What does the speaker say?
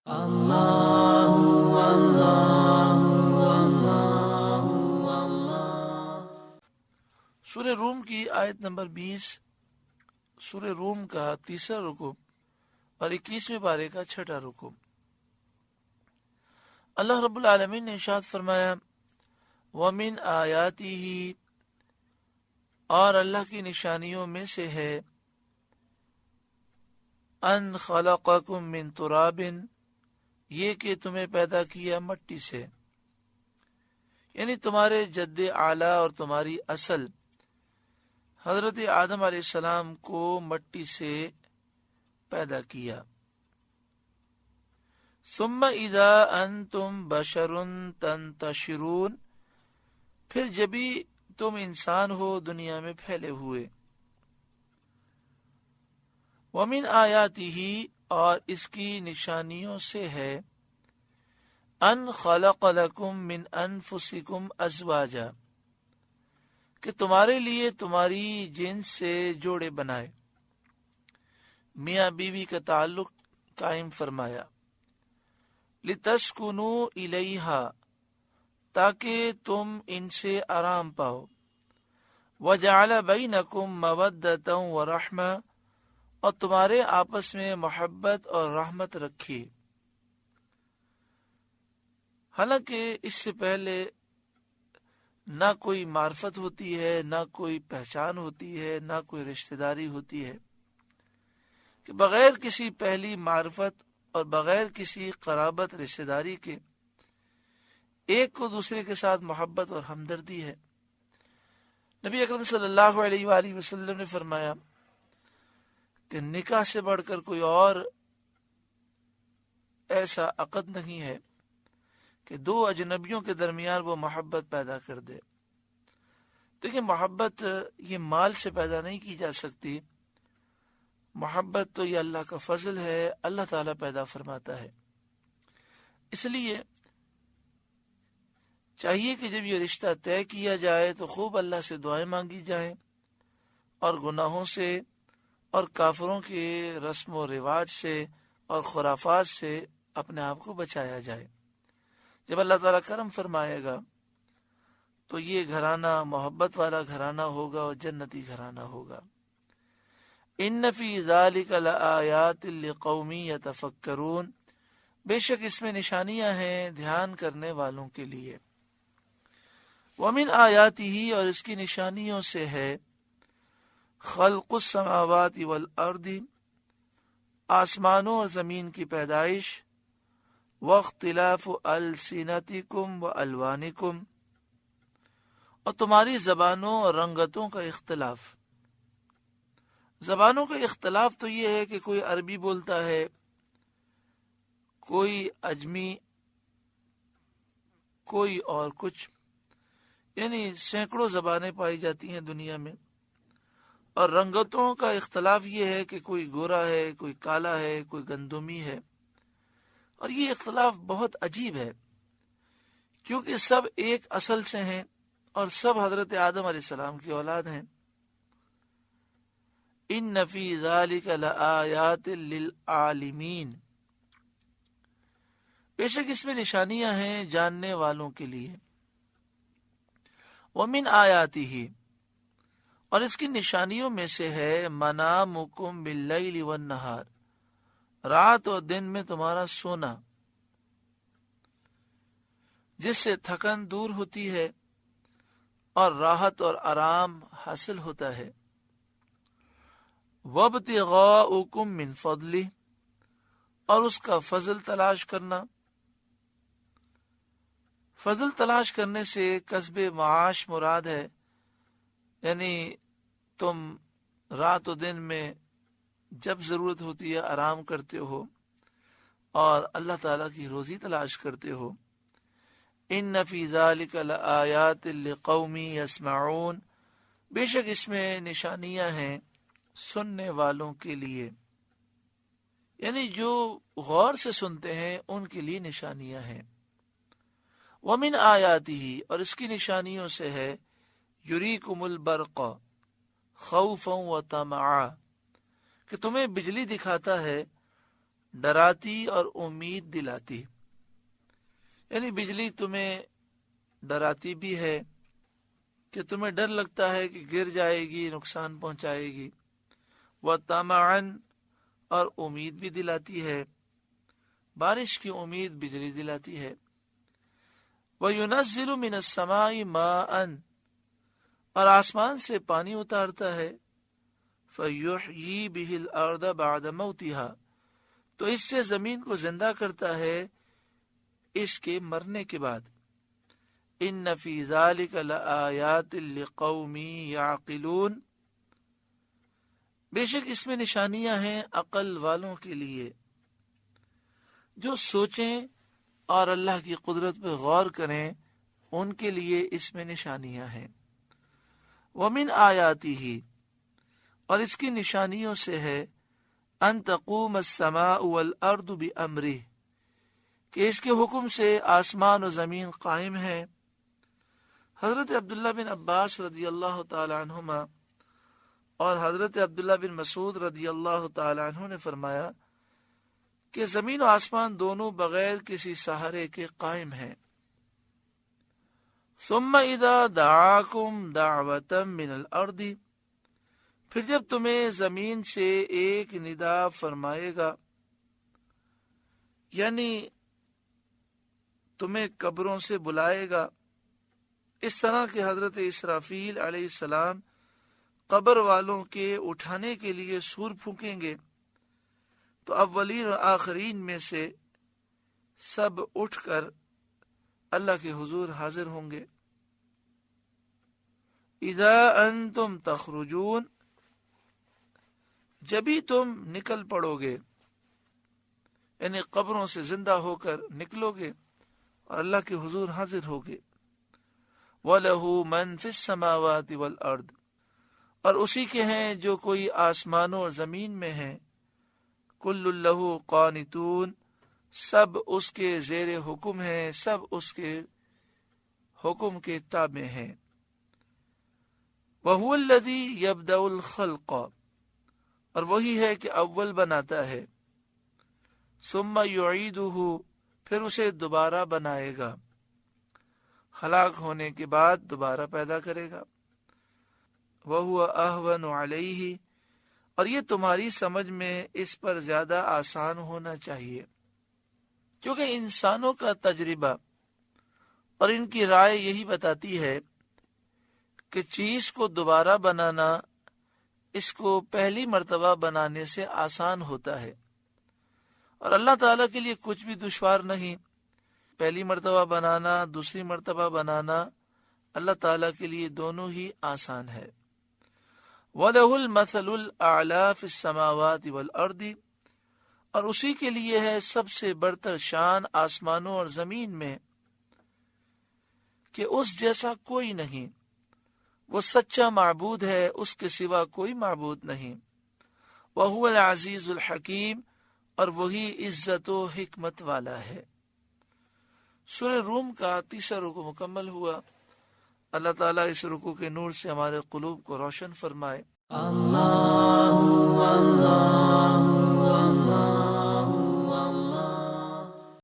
اللہ اللہ اللہ۔ سورہ روم کی آیت نمبر 20، سورہ روم کا تیسرا رکوع اور 21ویں پارے کا چھٹا رکوع۔ اللہ رب العالمین نے ارشاد فرمایا، وَمِنْ آیَاتِهِ، اور اللہ کی نشانیوں میں سے ہے، ان خلقکم من تراب، یہ کہ تمہیں پیدا کیا مٹی سے، یعنی تمہارے جد اعلیٰ اور تمہاری اصل حضرت آدم علیہ السلام کو مٹی سے پیدا کیا۔ ثم اذا انتم بشر تنتشرون، پھر جبھی تم انسان ہو دنیا میں پھیلے ہوئے۔ ومن آیاتہ، اور اس کی نشانیوں سے ہے، ان خلق لکم من انفسکم ازواجا، کہ تمہارے لیے تمہاری جنس سے جوڑے بنائے، میاں بیوی کا تعلق قائم فرمایا، لتسکنوا الیہا، تاکہ تم ان سے آرام پاؤ، وجعل بینکم مودۃ ورحمہ، اور تمہارے آپس میں محبت اور رحمت رکھی۔ حالانکہ اس سے پہلے نہ کوئی معرفت ہوتی ہے، نہ کوئی پہچان ہوتی ہے، نہ کوئی رشتہ داری ہوتی ہے، کہ بغیر کسی پہلی معرفت اور بغیر کسی قرابت رشتہ داری کے ایک کو دوسرے کے ساتھ محبت اور ہمدردی ہے۔ نبی اکرم صلی اللہ علیہ وآلہ وسلم نے فرمایا کہ نکاح سے بڑھ کر کوئی اور ایسا عقد نہیں ہے کہ دو اجنبیوں کے درمیان وہ محبت پیدا کر دے۔ دیکھیں، محبت یہ مال سے پیدا نہیں کی جا سکتی، محبت تو یہ اللہ کا فضل ہے، اللہ تعالیٰ پیدا فرماتا ہے۔ اس لیے چاہیے کہ جب یہ رشتہ طے کیا جائے تو خوب اللہ سے دعائیں مانگی جائیں، اور گناہوں سے اور کافروں کے رسم و رواج سے اور خرافات سے اپنے آپ کو بچایا جائے۔ جب اللہ تعالیٰ کرم فرمائے گا تو یہ گھرانہ محبت والا گھرانہ ہوگا اور جنتی گھرانہ ہوگا۔ ان فی ذلک لآیات لقوم یتفکرون، بے شک اس میں نشانیاں ہیں دھیان کرنے والوں کے لیے۔ ومن آیاتہ، اور اس کی نشانیوں سے ہے، خلق السماوات والارض، آسمانوں اور زمین کی پیدائش، واختلاف السنتکم والوانکم، اور تمہاری زبانوں اور رنگتوں کا اختلاف۔ زبانوں کا اختلاف تو یہ ہے کہ کوئی عربی بولتا ہے، کوئی اجمی، کوئی اور کچھ، یعنی سینکڑوں زبانیں پائی جاتی ہیں دنیا میں۔ اور رنگتوں کا اختلاف یہ ہے کہ کوئی گورا ہے، کوئی کالا ہے، کوئی گندمی ہے، اور یہ اختلاف بہت عجیب ہے، کیونکہ سب ایک اصل سے ہیں اور سب حضرت آدم علیہ السلام کی اولاد ہیں۔ ان فی ذلک لآیات للعالمین، بے شک اس میں نشانیاں ہیں جاننے والوں کے لیے۔ ومن آیاتہ، اور اس کی نشانیوں میں سے ہے، منامکم باللیل والنہار، رات اور دن میں تمہارا سونا، جس سے تھکن دور ہوتی ہے اور راحت اور آرام حاصل ہوتا ہے۔ وابتغاؤکم من فضلہ، اور اس کا فضل تلاش کرنا۔ فضل تلاش کرنے سے کسب معاش مراد ہے، یعنی تم رات و دن میں جب ضرورت ہوتی ہے آرام کرتے ہو اور اللہ تعالیٰ کی روزی تلاش کرتے ہو۔ ان فی ذلک لآیات لقوم یسمعون، بے شک اس میں نشانیاں ہیں سننے والوں کے لیے، یعنی جو غور سے سنتے ہیں ان کے لیے نشانیاں ہیں۔ ومن آیاتہ، اور اس کی نشانیوں سے ہے، یریکم البرق خوفا و طمعا، کہ تمہیں بجلی دکھاتا ہے ڈراتی اور امید دلاتی. یعنی بجلی تمہیں ڈراتی بھی ہے کہ تمہیں ڈر لگتا ہے کہ گر جائے گی، نقصان پہنچائے گی. وَطَمَعًا اور امید بھی دلاتی ہے، بارش کی امید بجلی دلاتی ہے. وَيُنَزِّلُ مِنَ السَّمَاءِ مَاءً اور آسمان سے پانی اتارتا ہے. فَيُحْيِي بِهِ الْأَرْضَ بَعْدَ مَوْتِهَا تو اس سے زمین کو زندہ کرتا ہے اس کے مرنے کے بعد. إِنَّ فِي ذَلِكَ لَآيَاتٍ لِقَوْمٍ يَعْقِلُونَ بے شک اس میں نشانیاں ہیں عقل والوں کے لیے جو سوچیں اور اللہ کی قدرت پہ غور کریں، ان کے لیے اس میں نشانیاں ہیں. وَمِنْ آیَاتِهِ اور اس کی نشانیوں سے ہے ان تقوم السماء والارض بامرہ کہ اس کے حکم سے آسمان و زمین قائم ہے. حضرت عبداللہ بن عباس رضی اللہ تعالی عنہما اور حضرت عبداللہ بن مسعود رضی اللہ تعالی عنہ نے فرمایا کہ زمین و آسمان دونوں بغیر کسی سہارے کے قائم ہیں. ثم اذا دعاکم دعوة من الارض پھر جب تمہیں زمین سے ایک ندا فرمائے گا، یعنی تمہیں قبروں سے بلائے گا، اس طرح کہ حضرت اسرافیل علیہ السلام قبر والوں کے اٹھانے کے لیے سور پھونکیں گے تو اولین اور آخرین میں سے سب اٹھ کر اللہ کے حضور حاضر ہوں گے. اذا انتم تخرجون جبھی تم نکل پڑو گے، یعنی قبروں سے زندہ ہو کر نکلو گے اور اللہ کے حضور حاضر ہوگے. وَلَهُ مَنْ فِي السَّمَاوَاتِ وَالْأَرْضِ اور اسی کے ہیں جو کوئی آسمانوں اور زمین میں ہیں. كُلُّ لَهُ قَانِتُونَ سب اس کے زیر حکم ہیں، سب اس کے حکم کے تابع ہیں. وَهُوَ الَّذِي يَبْدَأُ الْخَلْقَ اور وہی ہے کہ اول بناتا ہے. ثُمَّ يُعِيدُهُ پھر اسے دوبارہ بنائے گا، ہلاک ہونے کے بعد دوبارہ پیدا کرے گا. وَهُوَ أَهْوَنُ عَلَيْهِ اور یہ تمہاری سمجھ میں اس پر زیادہ آسان ہونا چاہیے، کیونکہ انسانوں کا تجربہ اور ان کی رائے یہی بتاتی ہے کہ چیز کو دوبارہ بنانا اس کو پہلی مرتبہ بنانے سے آسان ہوتا ہے، اور اللہ تعالیٰ کے لیے کچھ بھی دشوار نہیں. پہلی مرتبہ بنانا، دوسری مرتبہ بنانا اللہ تعالیٰ کے لیے دونوں ہی آسان ہے. وَلَهُ الْمَثَلُ الْأَعْلَى فِي السَّمَاوَاتِ وَالْأَرْضِ اور اسی کے لیے ہے سب سے برتر شان آسمانوں اور زمین میں کہ اس جیسا کوئی نہیں. وہ سچا معبود ہے، اس کے سوا کوئی معبود نہیں. وَهُوَ الْعَزِيزُ الْحَكِيمُ اور وہی عزت و حکمت والا ہے. سورہ روم کا تیسرا رکوع مکمل ہوا. اللہ تعالیٰ اس رکوع کے نور سے ہمارے قلوب کو روشن فرمائے. اللہ اللہ اللہ